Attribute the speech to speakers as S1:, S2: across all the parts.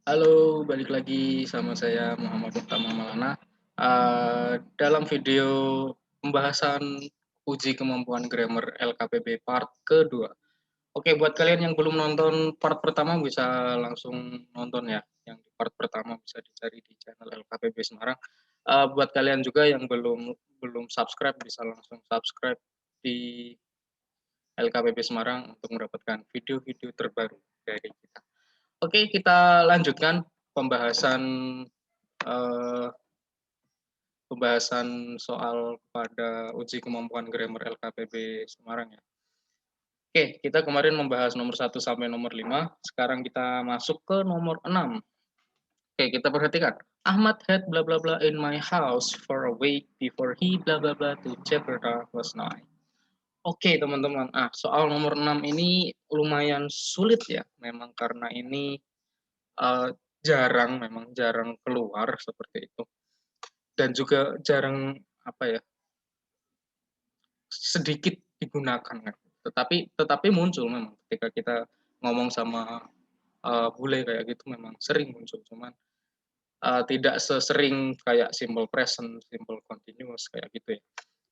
S1: Halo, balik lagi sama saya Muhammad Utama Maulana. Dalam video pembahasan uji kemampuan grammar LKPB part kedua. Oke, buat kalian yang belum nonton part pertama bisa langsung nonton ya. Yang di part pertama bisa dicari di channel LKPB Semarang. Buat kalian juga yang belum belum subscribe bisa langsung subscribe di LKPB Semarang untuk mendapatkan video-video terbaru dari kita. Oke, kita lanjutkan pembahasan eh, pembahasan soal pada uji kemampuan grammar LKPB Semarang ya. Oke, kita kemarin membahas nomor 1 sampai nomor 5. Sekarang kita masuk ke nomor 6. Oke, kita perhatikan. Ahmad had bla bla bla in my house for a week before he bla bla bla to Jakarta last night. Oke, teman-teman. Soal nomor 6 ini lumayan sulit ya. Memang karena ini uh, memang jarang keluar seperti itu. Dan juga jarang apa ya, sedikit digunakan kan. Tetapi muncul memang ketika kita ngomong sama bule kayak gitu memang sering muncul, cuman tidak sesering kayak simple present, simple continuous kayak gitu ya.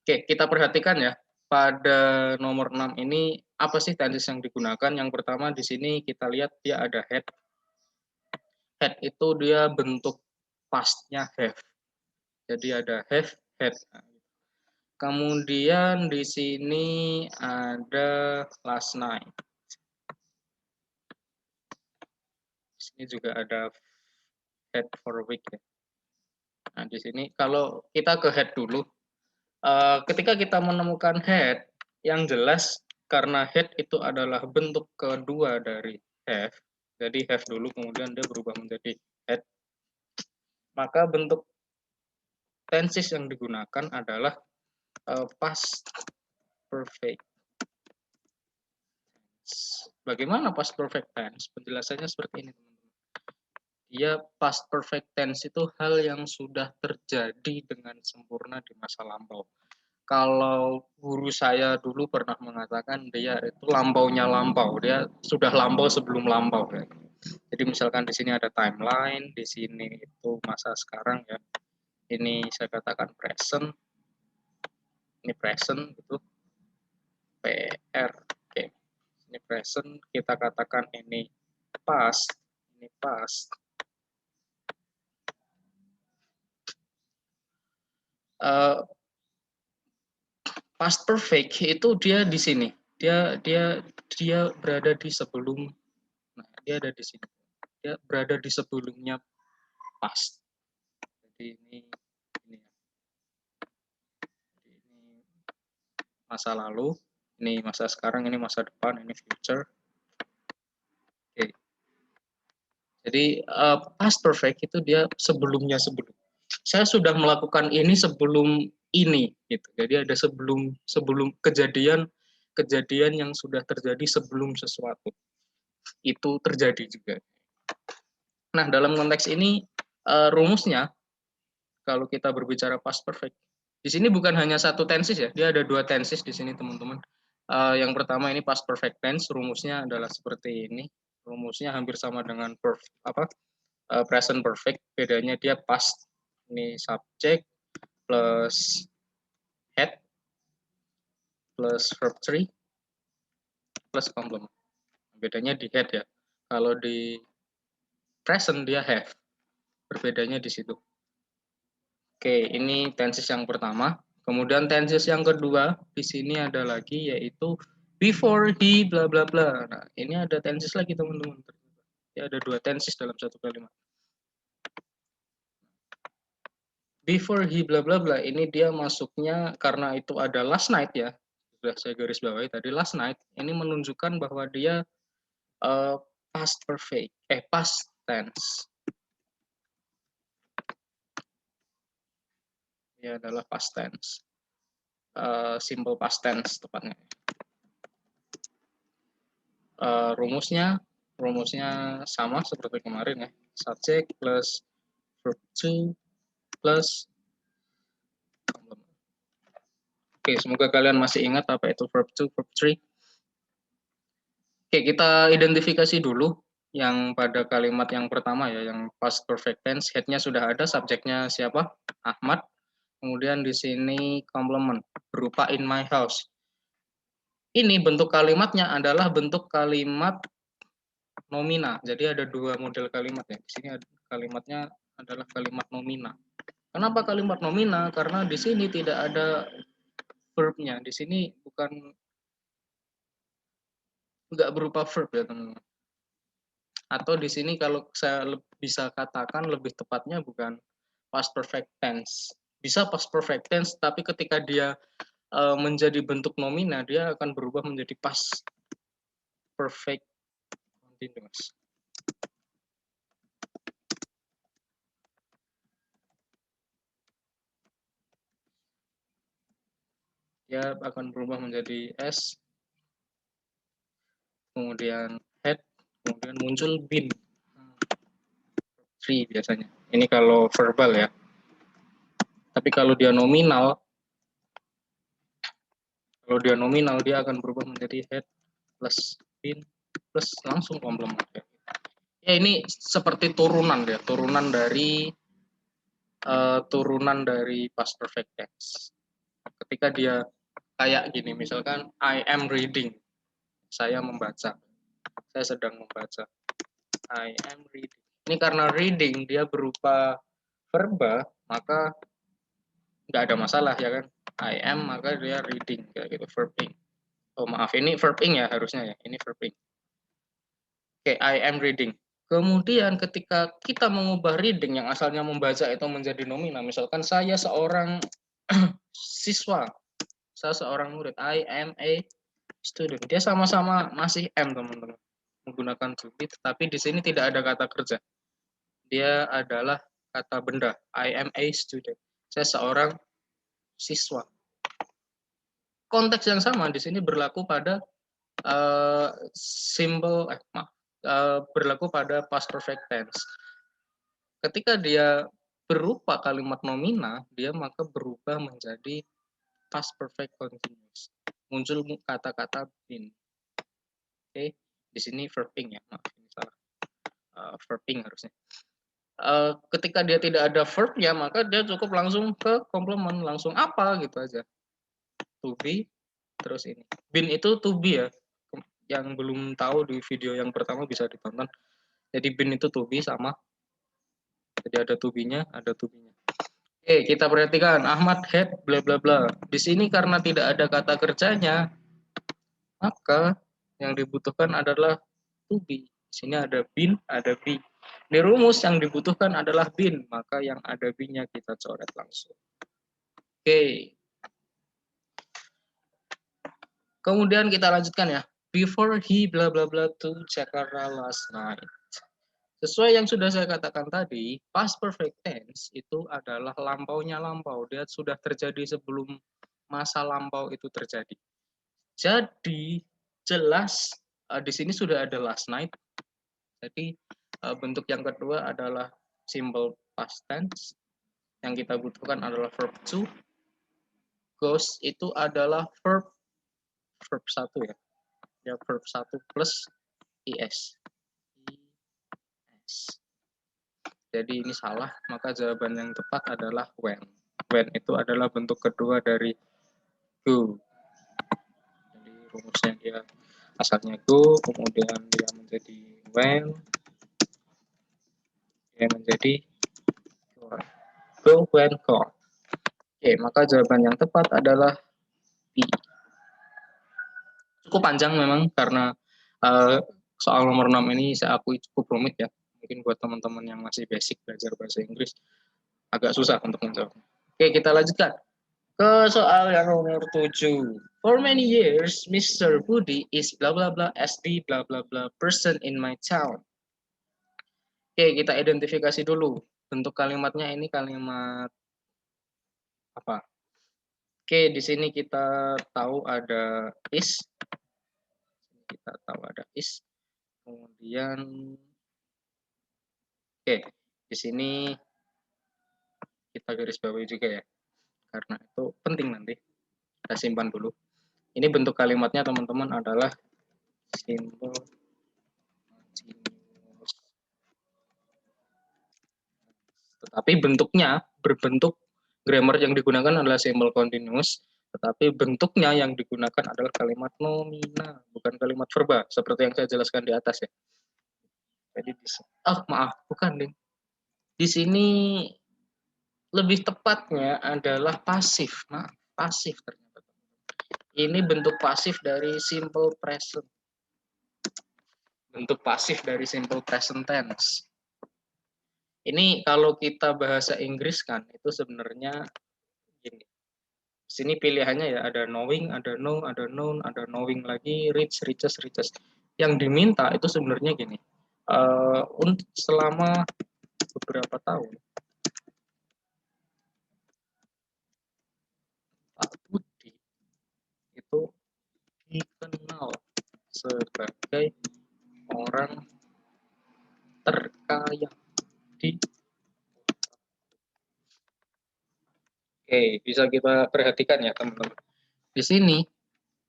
S1: Oke, kita perhatikan ya. Pada nomor 6 ini apa sih tenses yang digunakan? Yang pertama di sini kita lihat dia ada head. Head itu dia bentuk pastnya have. Jadi ada have, head. Kemudian di sini ada last night. Di sini juga ada head for a week ya. Nah, di sini kalau kita ke head dulu, ketika kita menemukan head, yang jelas karena head itu adalah bentuk kedua dari have, jadi have dulu kemudian dia berubah menjadi head, maka bentuk tenses yang digunakan adalah past perfect. Bagaimana past perfect tense? Penjelasannya seperti ini, teman-teman. Dia past perfect tense itu hal yang sudah terjadi dengan sempurna di masa lampau. Kalau guru saya dulu pernah mengatakan dia itu lampaunya lampau, dia sudah lampau sebelum lampau. Ya. Jadi misalkan di sini ada timeline, di sini itu masa sekarang ya. Ini saya katakan present, ini present gitu, PR. Oke. Ini present, kita katakan ini past, ini past. Uh, Past perfect itu dia di sini. Dia berada di sebelum. Nah, dia ada di sini. Dia berada di sebelumnya past. Jadi ini ya. Jadi ini masa lalu, ini masa sekarang, ini masa depan, ini future. Oke. Jadi past perfect itu dia sebelumnya sebelum. Saya sudah melakukan ini sebelum ini gitu. Jadi ada sebelum kejadian yang sudah terjadi sebelum sesuatu itu terjadi juga. Nah, dalam konteks ini rumusnya kalau kita berbicara past perfect, di sini bukan hanya satu tenses ya, dia ada dua tenses di sini teman-teman. Yang pertama ini past perfect tense, rumusnya adalah seperti ini. Rumusnya hampir sama dengan present perfect, bedanya dia past ini subject plus head plus verb 3 plus complement. Bedanya di head ya. Kalau di present dia have. Berbedanya di situ. Oke, ini tenses yang pertama. Kemudian tenses yang kedua di sini ada lagi yaitu before he bla bla bla. Nah, ini ada tenses lagi teman-teman. Ya, ada dua tenses dalam satu kalimat. Before he bla bla bla ini dia masuknya karena itu ada last night ya. Sudah saya garis bawahi tadi last night. Ini menunjukkan bahwa dia past perfect, past tense. Ini adalah past tense. Simple past tense tepatnya. Rumusnya sama seperti kemarin ya, subject plus verb to plus complement. Oke, semoga kalian masih ingat apa itu verb to, verb 3. Oke, kita identifikasi dulu yang pada kalimat yang pertama ya, yang past perfect tense, head-nya sudah ada, subjeknya siapa? Ahmad. Kemudian di sini complement berupa in my house. Ini bentuk kalimatnya adalah bentuk kalimat nomina. Jadi ada dua model kalimat ya. Di sini kalimatnya adalah kalimat nomina. Kenapa kalimat nomina? Karena di sini tidak ada verb-nya. Di sini nggak berupa verb ya teman-teman. Atau di sini kalau saya bisa katakan lebih tepatnya bukan past perfect tense. Bisa past perfect tense, tapi ketika dia menjadi bentuk nomina, dia akan berubah menjadi past perfect continuous. Dia akan berubah menjadi S, kemudian head, kemudian muncul been. Free biasanya. Ini kalau verbal ya. Tapi kalau dia nominal dia akan berubah menjadi head plus been plus langsung complement. Ya ini seperti turunan ya, turunan dari past perfect tense. Ketika dia kayak gini, misalkan I am reading, saya membaca, saya sedang membaca, I am reading. Ini karena reading dia berupa verba, maka nggak ada masalah ya kan. I am maka dia reading kayak gitu, verbing. Oh maaf, ini verbing ya harusnya ya, ini verbing. Oke, I am reading. Kemudian ketika kita mengubah reading yang asalnya membaca itu menjadi nomina, misalkan saya seorang siswa, saya seorang murid, I am a student. Dia sama-sama masih am teman-teman, menggunakan to be, tetapi di sini tidak ada kata kerja. Dia adalah kata benda. I am a student. Saya seorang siswa. Konteks yang sama di sini berlaku pada berlaku pada past perfect tense. Ketika dia berupa kalimat nomina, dia maka berubah menjadi past perfect continuous. Muncul kata-kata been. Oke, di sini verbing ya, maaf ini salah. Verbing harusnya. Ketika dia tidak ada verbnya, maka dia cukup langsung ke complement, langsung apa gitu aja. To be, terus ini. Been itu to be ya. Yang belum tahu di video yang pertama bisa ditonton. Jadi been itu to be sama. Jadi ada to be-nya, ada to be-nya. Oke, kita perhatikan Ahmad had bla bla bla. Di sini karena tidak ada kata kerjanya, maka yang dibutuhkan adalah to be. Di sini ada been, ada be. Di rumus yang dibutuhkan adalah been, maka yang ada be-nya kita coret langsung. Oke. Kemudian kita lanjutkan ya. Before he bla bla bla to Jakarta last night. Sesuai yang sudah saya katakan tadi, past perfect tense itu adalah lampaunya lampau. Dia sudah terjadi sebelum masa lampau itu terjadi. Jadi jelas di sini sudah ada last night. Jadi bentuk yang kedua adalah simple past tense. Yang kita butuhkan adalah verb to. Goes itu adalah verb 1 ya. Ya verb 1 plus is. Jadi ini salah, maka jawaban yang tepat adalah when. When itu adalah bentuk kedua dari go. Jadi rumusnya dia asalnya go, kemudian dia menjadi when, dia menjadi go, when, go. Oke, maka jawaban yang tepat adalah B. Cukup panjang memang karena soal nomor 6 ini saya akui cukup rumit ya. Mungkin buat teman-teman yang masih basic belajar bahasa Inggris agak susah untuk menjawabnya. Oke, kita lanjutkan ke soal yang nomor 7. For many years, Mr. Budi is bla bla bla as the bla bla bla person in my town. Oke, kita identifikasi dulu. Bentuk kalimatnya ini kalimat apa? Oke, di sini kita tahu ada is. Kita tahu ada is. Kemudian oke, di sini kita garis bawahi juga ya. Karena itu penting nanti. Kita simpan dulu. Ini bentuk kalimatnya teman-teman adalah simple continuous. Tetapi bentuknya berbentuk grammar yang digunakan adalah simple continuous, tetapi bentuknya yang digunakan adalah kalimat nominal, bukan kalimat verba, seperti yang saya jelaskan di atas ya. Jadi, maaf, bukan, Ding. Di sini lebih tepatnya adalah pasif. Nah, pasif ternyata. Ini bentuk pasif dari simple present. Bentuk pasif dari simple present tense. Ini kalau kita bahasa Inggris kan, itu sebenarnya gini. Sini pilihannya ya, ada knowing, ada know, ada known, ada knowing lagi, reach, reaches, reaches. Yang diminta itu sebenarnya gini. Untuk selama beberapa tahun, Pak Budi itu dikenal sebagai orang terkaya di. Oke, bisa kita perhatikan ya teman-teman. Di sini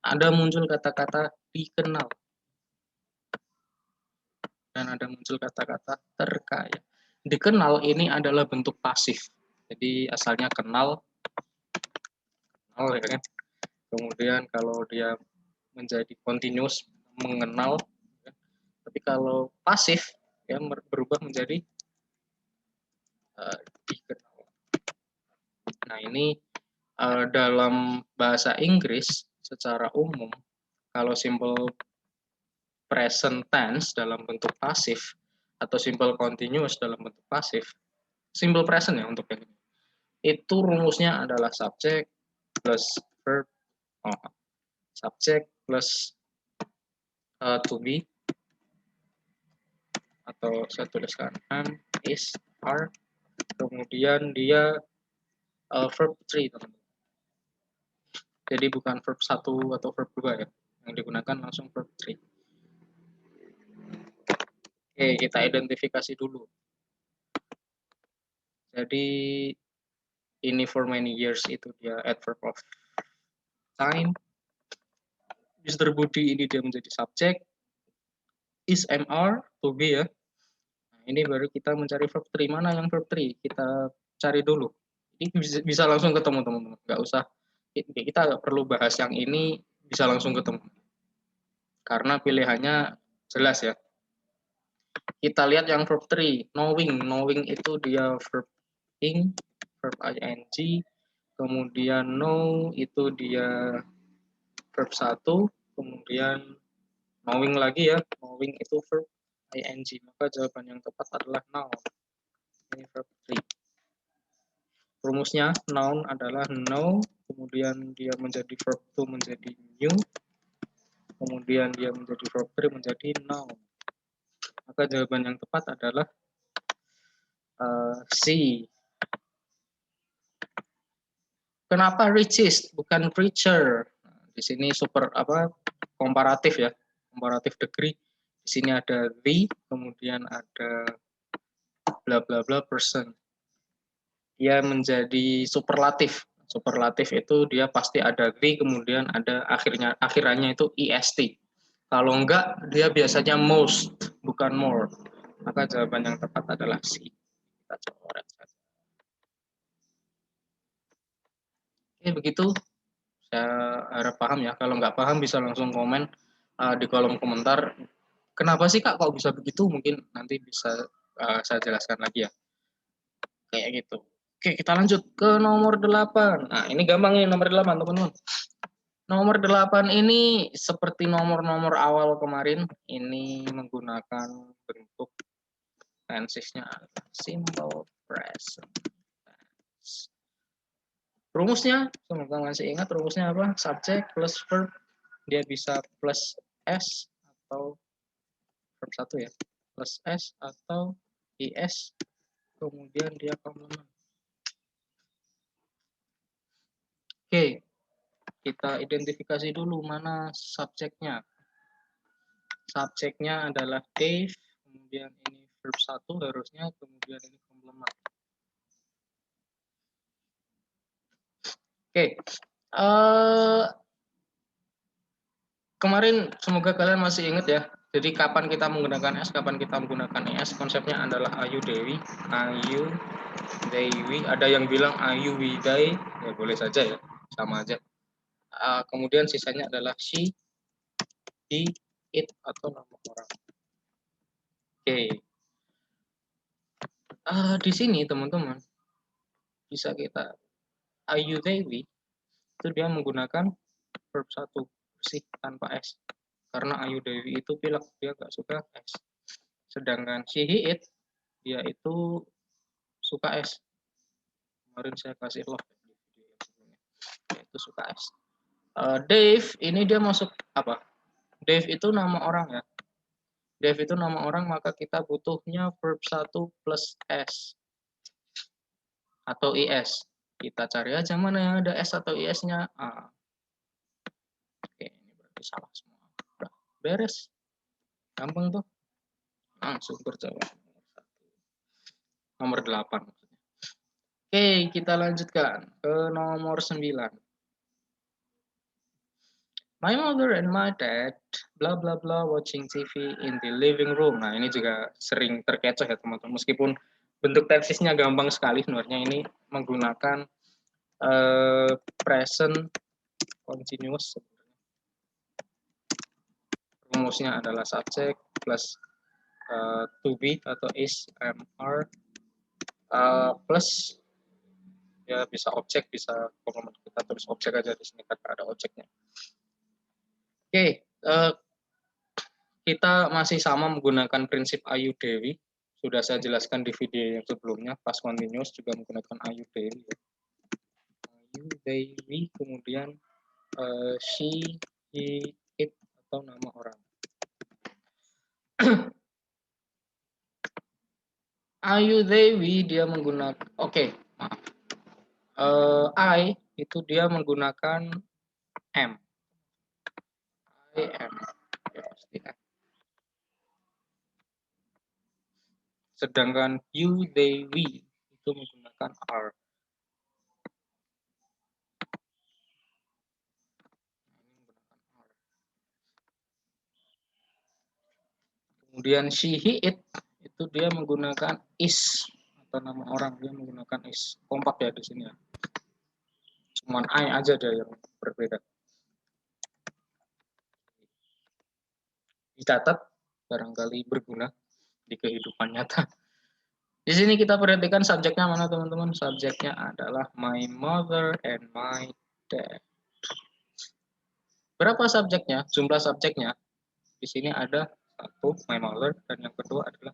S1: ada muncul kata-kata dikenal dan ada muncul kata-kata terkaya. Dikenal ini adalah bentuk pasif. Jadi asalnya kenal ya kan. Kemudian kalau dia menjadi continuous mengenal, ya. Tapi kalau pasif ya berubah menjadi dikenal. Nah ini dalam bahasa Inggris secara umum kalau simple present tense dalam bentuk pasif atau simple continuous dalam bentuk pasif, simple present ya untuk yang ini, itu rumusnya adalah subject plus verb, subject plus to be, atau saya tuliskan am, is, are, kemudian dia verb 3 teman-teman. Jadi bukan verb 1 atau verb 2 ya, yang digunakan langsung verb 3. Oke, kita identifikasi dulu. Jadi ini for many years itu dia adverb of time. Mr. Budi ini dia menjadi subjek. Is, am, are, to be ya. Nah, ini baru kita mencari verb 3. Mana yang verb 3? Kita cari dulu. Ini bisa langsung ketemu teman-teman. Nggak usah. Kita nggak perlu bahas yang ini, bisa langsung ketemu. Karena pilihannya jelas ya. Kita lihat yang verb 3. Knowing. Knowing itu dia verb ing, verb ing. Kemudian know itu dia verb 1. Kemudian knowing lagi ya. Knowing itu verb ing. Maka jawaban yang tepat adalah noun. Ini verb 3. Rumusnya noun adalah know, kemudian dia menjadi verb 2 menjadi new, kemudian dia menjadi verb 3 menjadi noun. Maka jawaban yang tepat adalah C. Kenapa riches bukan preacher? Nah, di sini komparatif ya, komparatif degree. Di sini ada the, kemudian ada bla bla bla person. Dia menjadi superlatif. Superlatif itu dia pasti ada the, kemudian ada akhirannya itu est. Kalau enggak, dia biasanya most, bukan more. Maka jawaban yang tepat adalah C. Kita coret saja. Oke, begitu. Saya harap paham ya. Kalau nggak paham bisa langsung komen di kolom komentar. Kenapa sih Kak kok bisa begitu? Mungkin nanti bisa saya jelaskan lagi ya. Kayak gitu. Oke, kita lanjut ke nomor 8. Nah, ini gampang nih nomor 8, teman-teman. Nomor 8 ini seperti nomor-nomor awal kemarin, ini menggunakan bentuk tensesnya simple present tense. Rumusnya, semoga masih ingat rumusnya apa? Subject plus verb, dia bisa plus S atau verb 1 ya, plus S atau IS, kemudian dia komplement. Oke, kita identifikasi dulu mana subjeknya. Subjeknya adalah Dave, kemudian ini verb 1 harusnya, kemudian ini komplement. Oke, kemarin semoga kalian masih ingat ya, Jadi kapan kita menggunakan S, kapan kita menggunakan ES, konsepnya adalah Ayu Dewi, Ayu Dewi. Ada yang bilang Ayu Widai, ya boleh saja ya, sama aja. Kemudian sisanya adalah she, he, it atau nama orang. Oke. Di sini teman-teman bisa kita Ayu Dewi itu dia menggunakan verb 1 bersih tanpa S. Karena Ayu Dewi itu pilek, dia nggak suka S. Sedangkan she, he, it dia itu suka S. Kemarin saya kasih love di video yang sebelumnya. Dia itu suka S. Dave ini dia masuk apa? Dave itu nama orang ya. Dave itu nama orang, maka kita butuhnya verb 1 plus S atau IS. Kita cari aja mana yang ada S atau IS-nya. Oke, ini berarti salah semua. Udah beres. Gampang tuh. Langsung berjawab. Nomor 8. Oke, kita lanjutkan ke nomor 9. My mother and my dad bla bla bla watching TV in the living room. Nah, ini juga sering terkecoh ya teman-teman. Meskipun bentuk tesisnya gampang sekali sebenarnya, ini menggunakan present continuous. Rumusnya adalah subject plus to be atau is, am, are, plus ya bisa objek, bisa komplement. Kita tulis objek aja di sini karena ada objeknya. Oke, kita masih sama menggunakan prinsip Ayu Dewi. Sudah saya jelaskan di video yang sebelumnya. Past continuous juga menggunakan Ayu Dewi. Ayu Dewi, kemudian she, he, it atau nama orang. Ayu Dewi dia menggunakan, maaf. I itu dia menggunakan am. I am. Ya, pasti am. Sedangkan you, they, we itu menggunakan are. Kemudian she, he, it itu dia menggunakan is atau nama orang, dia menggunakan is. Kompak ya di sini ya. Cuman I aja dia yang berbeda. Dicatat barangkali berguna di kehidupan nyata. Di sini kita perhatikan subjeknya mana teman-teman? Subjeknya adalah my mother and my dad. Berapa subjeknya? Jumlah subjeknya di sini ada satu my mother dan yang kedua adalah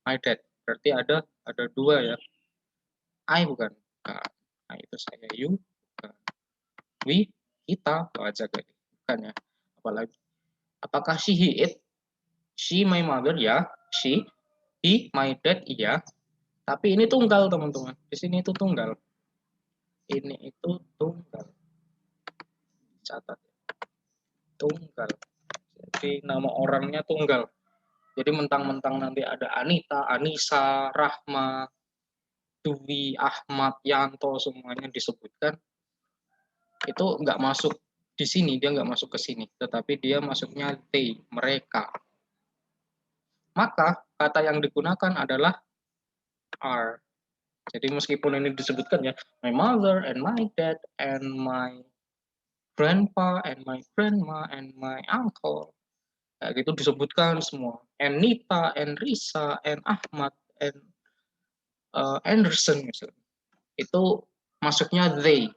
S1: my dad. Berarti ada dua ya. I bukan. I itu saya, you bukan. We kita aja kayak bukan ya. Apalagi apakah she, he, it? She my mother ya, she, he my dad iya. Tapi ini tunggal teman-teman. Di sini itu tunggal. Ini itu tunggal. Catat. Tunggal. Jadi nama orangnya tunggal. Jadi mentang-mentang nanti ada Anita, Anissa, Rahma, Dwi, Ahmad, Yanto semuanya disebutkan. Itu nggak masuk di sini, dia nggak masuk ke sini. Tetapi dia masuknya they, mereka. Maka kata yang digunakan adalah are. Jadi meskipun ini disebutkan ya, my mother and my dad and my grandpa and my grandma and my uncle, kayak gitu disebutkan semua. And Nita, and Risa, and Ahmad, and Anderson misalnya. Itu masuknya they.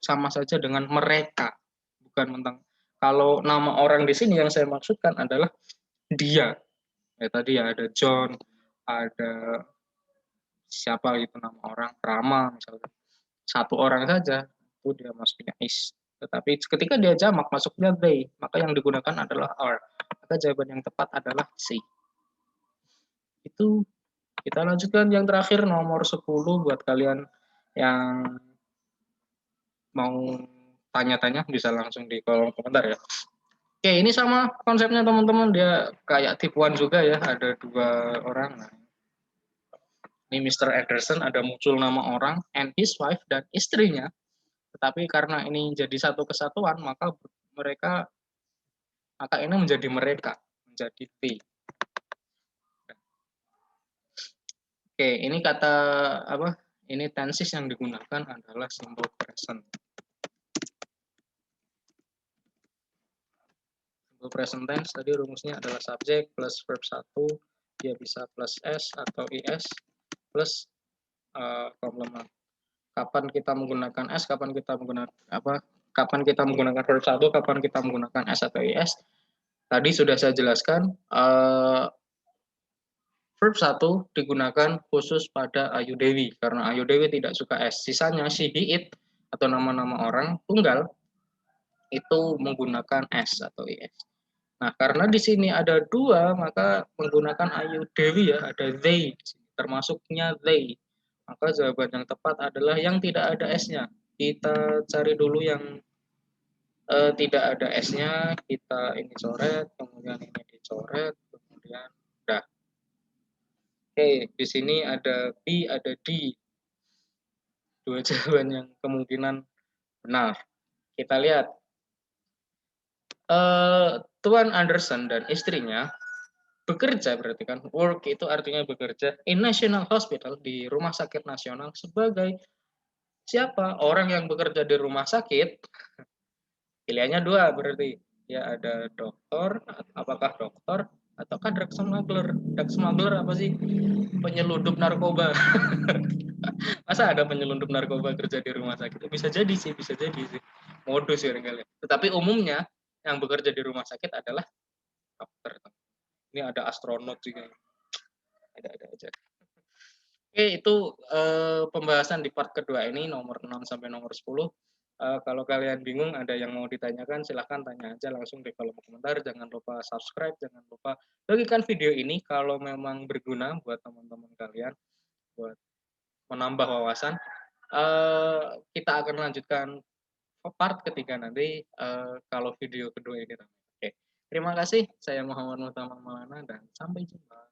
S1: Sama saja dengan mereka. Bukan mentang. Kalau nama orang di sini yang saya maksudkan adalah dia. Ya tadi ya ada John, ada siapa gitu nama orang, Rama misalnya. Satu orang saja itu dia masuknya is. Tetapi ketika dia jamak masuknya they, maka yang digunakan adalah are. Maka jawaban yang tepat adalah C. Itu kita lanjutkan yang terakhir nomor 10 buat kalian yang mau tanya-tanya bisa langsung di kolom komentar ya. Oke, ini sama konsepnya teman-teman, dia kayak tipuan juga ya, ada dua orang. Nah, ini Mr. Anderson ada muncul nama orang and his wife dan istrinya. Tetapi karena ini jadi satu kesatuan, maka ini menjadi mereka. menjadi they. Oke, ini kata apa? Ini tenses yang digunakan adalah simple present. Simple present tense tadi rumusnya adalah subjek plus verb 1, dia bisa plus s atau is plus komplement. Kapan kita menggunakan s, kapan kita menggunakan apa? Kapan kita menggunakan verb 1, kapan kita menggunakan s atau is. Tadi sudah saya jelaskan, verb 1 digunakan khusus pada Ayu Dewi, karena Ayu Dewi tidak suka S. Sisanya she, he, it, atau nama-nama orang tunggal, itu menggunakan S atau IS. Nah, karena di sini ada dua, maka menggunakan Ayu Dewi ya, ada they, termasuknya they. Maka jawaban yang tepat adalah yang tidak ada S-nya. Kita cari dulu yang tidak ada S-nya, kita ini coret, kemudian ini dicoret, kemudian udah. Oke, di sini ada B, ada D. Dua jawaban yang kemungkinan benar. Kita lihat. Tuan Anderson dan istrinya bekerja, berarti kan work itu artinya bekerja in National Hospital, di rumah sakit nasional, sebagai siapa? Orang yang bekerja di rumah sakit. Pilihannya dua, berarti ya ada dokter, apakah dokter ataukah drug smuggler. Drug smuggler apa sih? Penyeludup narkoba. Masa ada penyelundup narkoba kerja di rumah sakit? Bisa jadi sih, bisa jadi sih. Modus ya kali. Tetapi umumnya yang bekerja di rumah sakit adalah dokter. Ini ada astronot juga. Ada aja. Oke, itu pembahasan di part kedua ini, nomor 6 sampai nomor 10. Kalau kalian bingung, ada yang mau ditanyakan, silahkan tanya aja langsung di kolom komentar. Jangan lupa subscribe, jangan lupa bagikan video ini kalau memang berguna buat teman-teman kalian, buat menambah wawasan. Kita akan lanjutkan part ketiga nanti kalau video kedua ini. Oke, terima kasih. Saya Muhammad Muhtamal Maulana dan sampai jumpa.